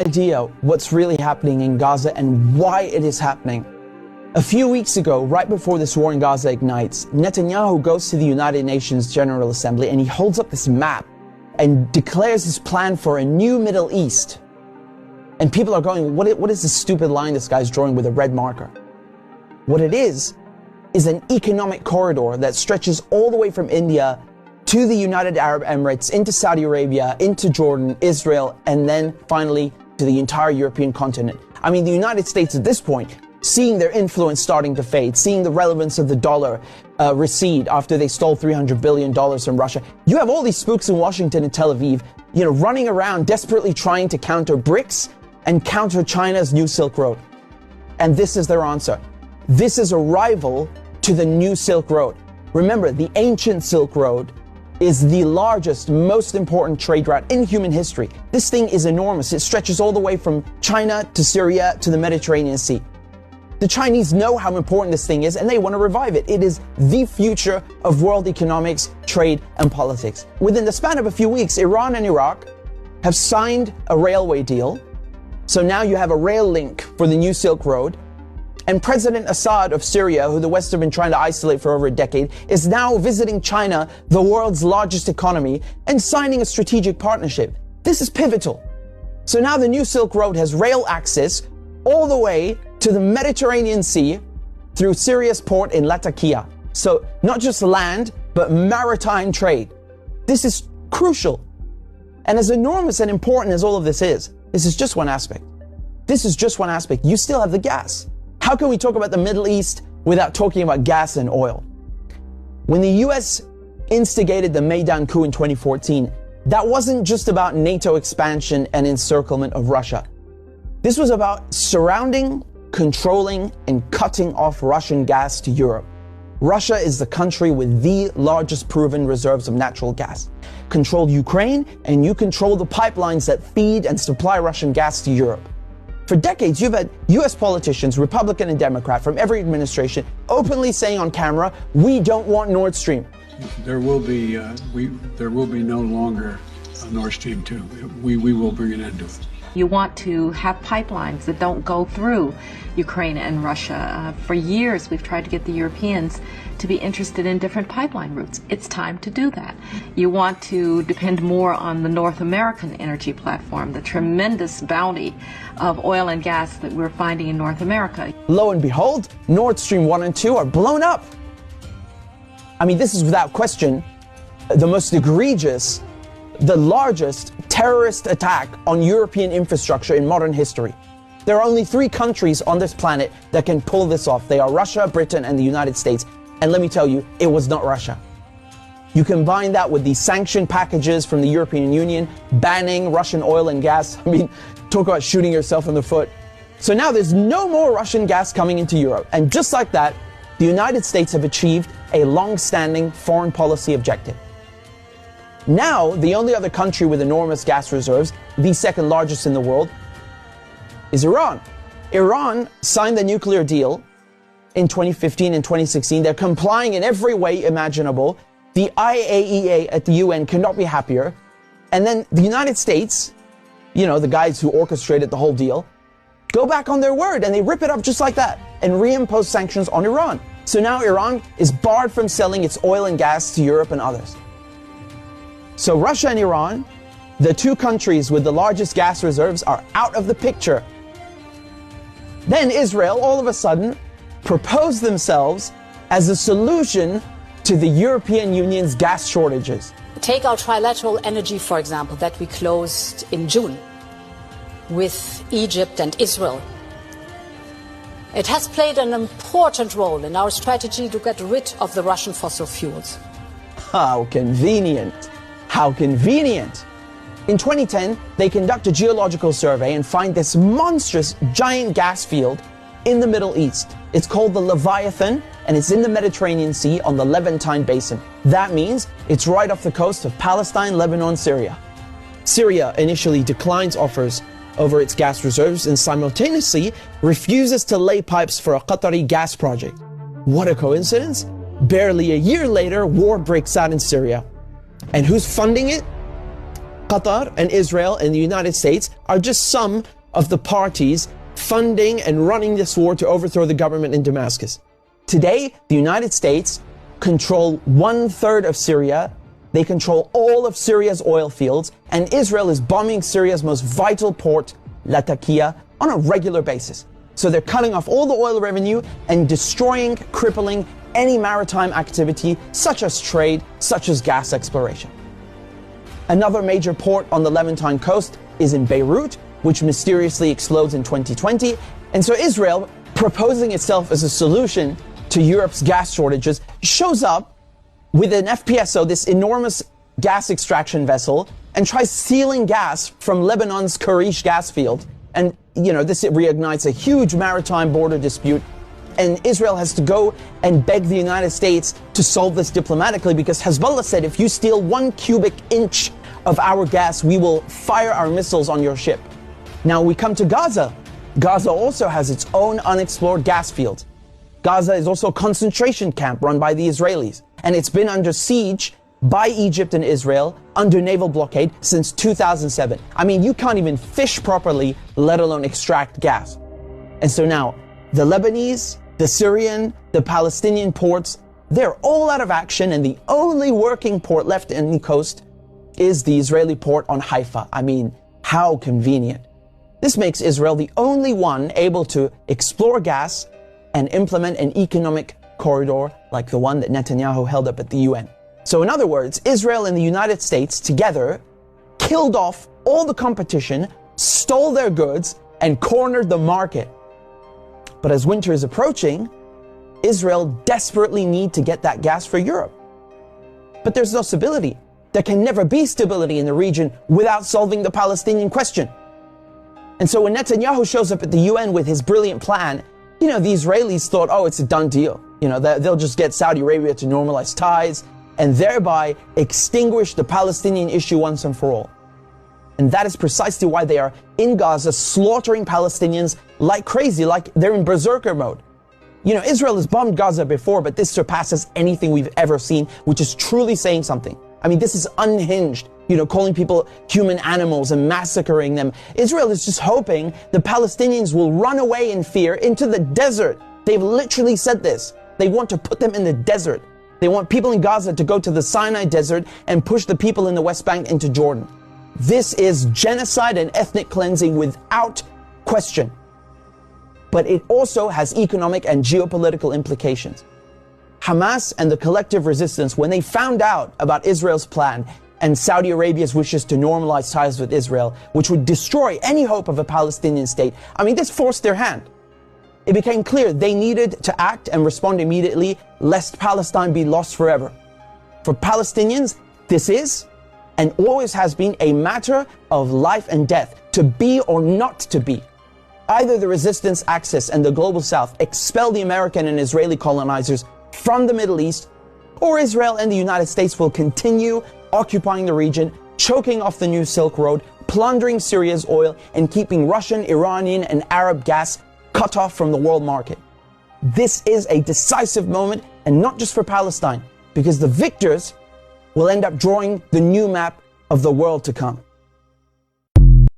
Idea what's really happening in Gaza and why it is happening. A few weeks ago, right before this war in Gaza ignites, Netanyahu goes to the United Nations General Assembly and he holds up this map and declares his plan for a new Middle East. And people are going, what is this stupid line this guy's drawing with a red marker? What it is an economic corridor that stretches all the way from India to the United Arab Emirates, into Saudi Arabia, into Jordan, Israel, and then finally to the entire European continent. I mean, the United States at this point, seeing their influence starting to fade, seeing the relevance of the dollar recede after they stole $300 billion from Russia. You have all these spooks in Washington and Tel Aviv, running around desperately trying to counter BRICS and counter China's new Silk Road. And this is their answer. This is a rival to the new Silk Road. Remember, the ancient Silk Road is the largest, most important trade route in human history. This thing is enormous. It stretches all the way from China to Syria to the Mediterranean Sea. The Chinese know how important this thing is and they want to revive it. It is the future of world economics, trade, and politics. Within the span of a few weeks, Iran and Iraq have signed a railway deal. So now you have a rail link for the new Silk Road. And President Assad of Syria, who the West have been trying to isolate for over a decade, is now visiting China, the world's largest economy, and signing a strategic partnership. This is pivotal. So now the new Silk Road has rail access all the way to the Mediterranean Sea through Syria's port in Latakia. So not just land, but maritime trade. This is crucial. And as enormous and important as all of this is just one aspect. This is just one aspect. You still have the gas. How can we talk about the Middle East without talking about gas and oil? When the US instigated the Maidan coup in 2014, that wasn't just about NATO expansion and encirclement of Russia. This was about surrounding, controlling, and cutting off Russian gas to Europe. Russia is the country with the largest proven reserves of natural gas. Control Ukraine, and you control the pipelines that feed and supply Russian gas to Europe. For decades, you've had US politicians, Republican and Democrat, from every administration, openly saying on camera, we don't want Nord Stream. There will be no longer a Nord Stream 2. We will bring an end to it. You want to have pipelines that don't go through Ukraine and Russia. For years, we've tried to get the Europeans to be interested in different pipeline routes. It's time to do that. You want to depend more on the North American energy platform, the tremendous bounty of oil and gas that we're finding in North America. Lo and behold, Nord Stream 1 and 2 are blown up. I mean, this is without question the most egregious, the largest terrorist attack on European infrastructure in modern history. There are only 3 countries on this planet that can pull this off. They are Russia, Britain, and the United States. And let me tell you, it was not Russia. You combine that with the sanction packages from the European Union, banning Russian oil and gas. I mean, talk about shooting yourself in the foot. So now there's no more Russian gas coming into Europe. And just like that, the United States have achieved a long-standing foreign policy objective. Now, the only other country with enormous gas reserves, the second largest in the world, is Iran. Iran signed the nuclear deal in 2015 and 2016. They're complying in every way imaginable. The IAEA at the UN cannot be happier. And then the United States, the guys who orchestrated the whole deal, go back on their word and they rip it up just like that and reimpose sanctions on Iran. So now Iran is barred from selling its oil and gas to Europe and others. So Russia and Iran, the 2 countries with the largest gas reserves, are out of the picture. Then Israel, all of a sudden, proposed themselves as a solution to the European Union's gas shortages. Take our trilateral energy, for example, that we closed in June with Egypt and Israel. It has played an important role in our strategy to get rid of the Russian fossil fuels. How convenient. How convenient. In 2010, they conduct a geological survey and find this monstrous giant gas field in the Middle East. It's called the Leviathan, and it's in the Mediterranean Sea on the Levantine Basin. That means it's right off the coast of Palestine, Lebanon, Syria. Syria initially declines offers over its gas reserves and simultaneously refuses to lay pipes for a Qatari gas project. What a coincidence! Barely a year later, war breaks out in Syria. And who's funding it? Qatar and Israel and the United States are just some of the parties funding and running this war to overthrow the government in Damascus. Today, the United States control 1/3 of Syria. They control all of Syria's oil fields, and Israel is bombing Syria's most vital port, Latakia, on a regular basis. So they're cutting off all the oil revenue and destroying, crippling any maritime activity, such as trade, such as gas exploration. Another major port on the Levantine coast is in Beirut, which mysteriously explodes in 2020. And so Israel, proposing itself as a solution to Europe's gas shortages, shows up with an FPSO, this enormous gas extraction vessel, and tries stealing gas from Lebanon's Karish gas field. And, this reignites a huge maritime border dispute. And Israel has to go and beg the United States to solve this diplomatically, because Hezbollah said, if you steal 1 cubic inch of our gas, we will fire our missiles on your ship. Now we come to Gaza. Gaza also has its own unexplored gas field. Gaza is also a concentration camp run by the Israelis, and it's been under siege by Egypt and Israel under naval blockade since 2007. I mean, you can't even fish properly, let alone extract gas. And so now, the Lebanese, the Syrian, the Palestinian ports, they're all out of action, and the only working port left in the coast is the Israeli port on Haifa. I mean, how convenient. This makes Israel the only one able to explore gas and implement an economic corridor like the one that Netanyahu held up at the UN. So in other words, Israel and the United States together killed off all the competition, stole their goods, and cornered the market. But as winter is approaching, Israel desperately needs to get that gas for Europe. But there's no stability. There can never be stability in the region without solving the Palestinian question. And so when Netanyahu shows up at the UN with his brilliant plan, the Israelis thought, oh, it's a done deal. They'll just get Saudi Arabia to normalize ties and thereby extinguish the Palestinian issue once and for all. And that is precisely why they are in Gaza slaughtering Palestinians like crazy, like they're in berserker mode. Israel has bombed Gaza before, but this surpasses anything we've ever seen, which is truly saying something. I mean, this is unhinged, calling people human animals and massacring them. Israel is just hoping the Palestinians will run away in fear into the desert. They've literally said this. They want to put them in the desert. They want people in Gaza to go to the Sinai desert and push the people in the West Bank into Jordan. This is genocide and ethnic cleansing without question. But it also has economic and geopolitical implications. Hamas and the collective resistance, when they found out about Israel's plan and Saudi Arabia's wishes to normalize ties with Israel, which would destroy any hope of a Palestinian state, this forced their hand. It became clear they needed to act and respond immediately, lest Palestine be lost forever. For Palestinians, this is and always has been a matter of life and death, to be or not to be. Either the resistance axis and the global south expel the American and Israeli colonizers from the Middle East, or Israel and the United States will continue occupying the region, choking off the new Silk Road, plundering Syria's oil, and keeping Russian, Iranian, and Arab gas cut off from the world market. This is a decisive moment, and not just for Palestine, because the victors will end up drawing the new map of the world to come.